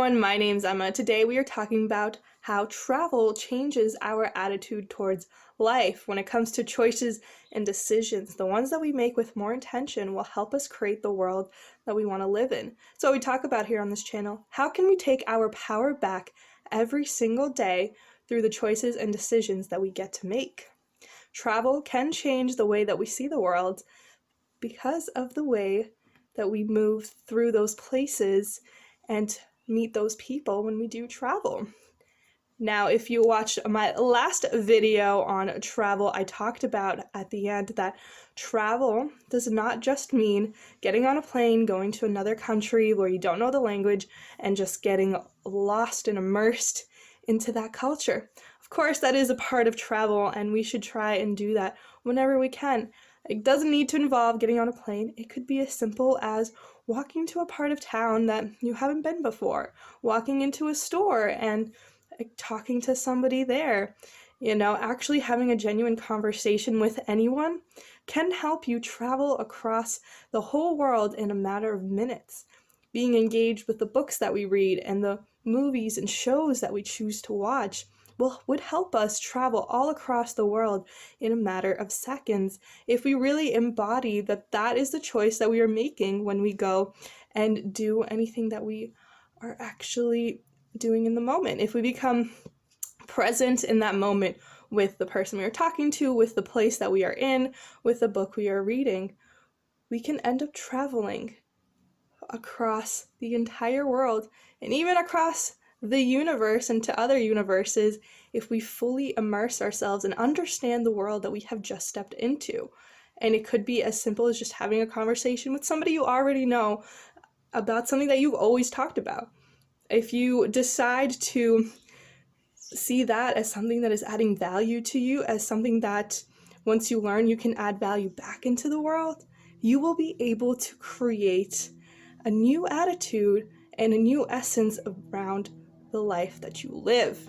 everyone, my name's Emma. Today we are talking about how travel changes our attitude towards life. When it comes to choices and decisions, the ones that we make with more intention will help us create the world that we want to live in. So we talk about here on this channel, how can we take our power back every single day through the choices and decisions that we get to make? Travel can change the way that we see the world because of the way that we move through those places and meet those people when we do travel. Now, if you watched my last video on travel, I talked about at the end that travel does not just mean getting on a plane, going to another country where you don't know the language, and just getting lost and immersed into that culture. Of course, that is a part of travel, and we should try and do that whenever we can. It doesn't need to involve getting on a plane. It could be as simple as walking to a part of town that you haven't been before, walking into a store and talking to somebody there. Actually having a genuine conversation with anyone can help you travel across the whole world in a matter of minutes. Being engaged with the books that we read and the movies and shows that we choose to watch would help us travel all across the world in a matter of seconds if we really embody that is the choice that we are making when we go and do anything that we are actually doing in the moment. If we become present in that moment with the person we are talking to, with the place that we are in, with the book we are reading, we can end up traveling across the entire world and even across the universe and to other universes if we fully immerse ourselves and understand the world that we have just stepped into. And it could be as simple as just having a conversation with somebody you already know about something that you've always talked about. If you decide to see that as something that is adding value to you, as something that once you learn you can add value back into the world, you will be able to create a new attitude and a new essence around the life that you live.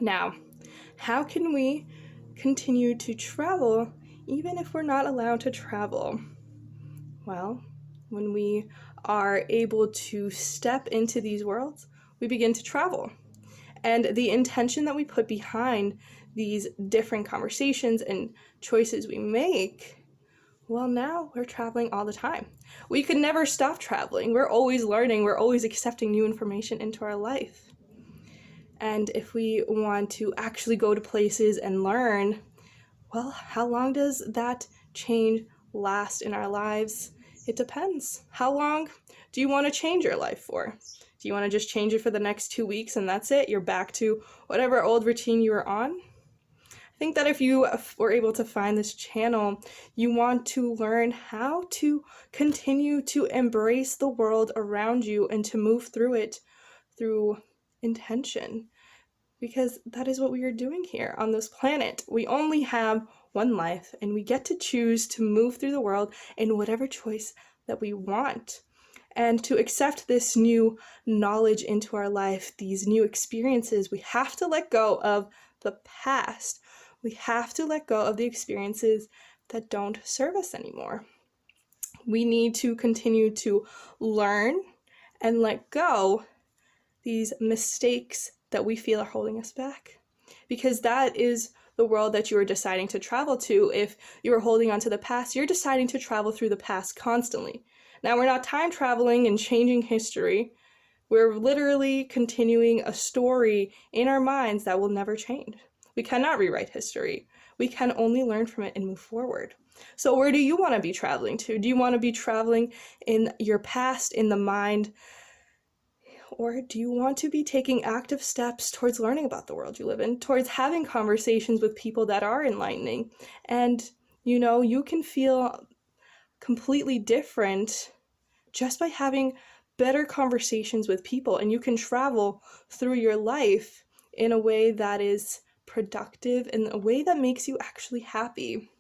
Now, how can we continue to travel even if we're not allowed to travel? Well, when we are able to step into these worlds, we begin to travel. And the intention that we put behind these different conversations and choices we make, well, now we're traveling all the time. We could never stop traveling. We're always learning. We're always accepting new information into our life. And if we want to actually go to places and learn, well, how long does that change last in our lives? It depends. How long do you want to change your life for? Do you want to just change it for the next 2 weeks and that's it? You're back to whatever old routine you were on? I think that if you were able to find this channel, you want to learn how to continue to embrace the world around you and to move through it through intention, because that is what we are doing here on this planet. We only have one life and we get to choose to move through the world in whatever choice that we want. And to accept this new knowledge into our life, these new experiences, we have to let go of the past. We have to let go of the experiences that don't serve us anymore. We need to continue to learn and let go these mistakes that we feel are holding us back, because that is the world that you are deciding to travel to. If you are holding on to the past, you're deciding to travel through the past constantly. Now, we're not time traveling and changing history. We're literally continuing a story in our minds that will never change. We cannot rewrite history. We can only learn from it and move forward. So where do you want to be traveling to? Do you want to be traveling in your past, in the mind? Or do you want to be taking active steps towards learning about the world you live in, towards having conversations with people that are enlightening? And, you can feel completely different just by having better conversations with people, and you can travel through your life in a way that is productive, in a way that makes you actually happy.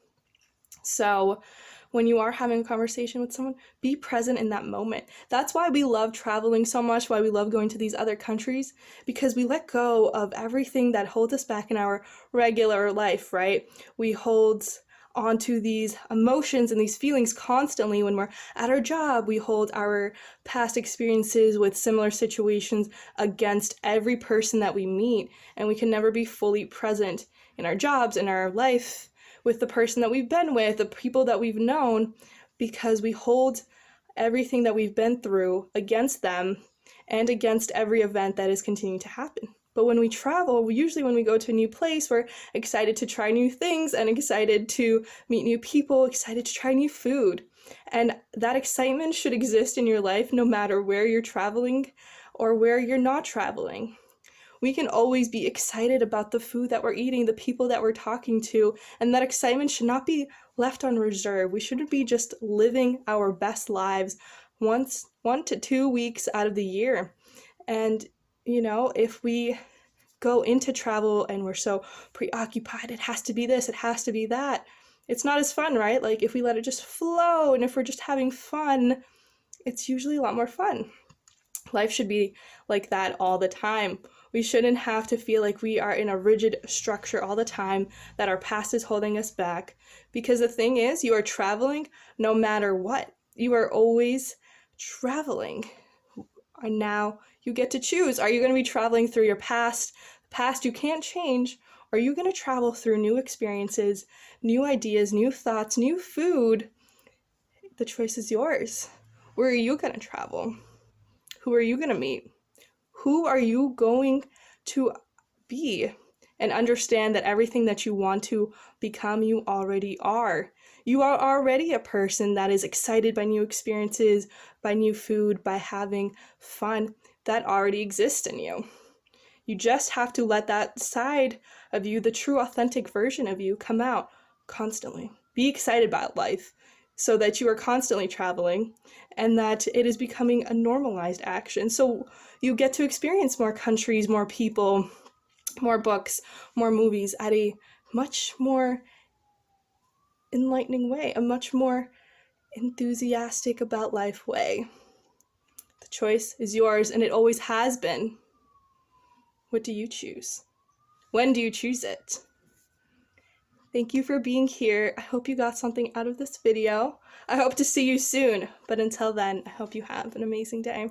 So when you are having a conversation with someone, be present in that moment. That's why we love traveling so much, why we love going to these other countries, because we let go of everything that holds us back in our regular life, right? We hold onto these emotions and these feelings constantly. When we're at our job, we hold our past experiences with similar situations against every person that we meet, and we can never be fully present in our jobs, in our life, with the person that we've been with, the people that we've known, because we hold everything that we've been through against them and against every event that is continuing to happen. But when we travel, usually when we go to a new place, we're excited to try new things and excited to meet new people, excited to try new food. And that excitement should exist in your life no matter where you're traveling or where you're not traveling. We can always be excited about the food that we're eating, the people that we're talking to, and that excitement should not be left on reserve. We shouldn't be just living our best lives 1 to 2 weeks out of the year. And, if we go into travel and we're so preoccupied, it has to be this, it has to be that, it's not as fun, right? Like if we let it just flow and if we're just having fun, it's usually a lot more fun. Life should be like that all the time. We shouldn't have to feel like we are in a rigid structure all the time, that our past is holding us back. Because the thing is, you are traveling no matter what. You are always traveling. And now you get to choose. Are you going to be traveling through your past you can't change? Or are you going to travel through new experiences, new ideas, new thoughts, new food? The choice is yours. Where are you going to travel? Who are you going to meet? Who are you going to be? And understand that everything that you want to become, you already are. You are already a person that is excited by new experiences, by new food, by having fun. That already exists in you. You just have to let that side of you, the true authentic version of you, come out constantly. Be excited about life so that you are constantly traveling and that it is becoming a normalized action. So you get to experience more countries, more people, more books, more movies at a much more enlightening way, a much more enthusiastic about life way. The choice is yours, and it always has been. What do you choose? When do you choose it? Thank you for being here. I hope you got something out of this video. I hope to see you soon, but until then, I hope you have an amazing day.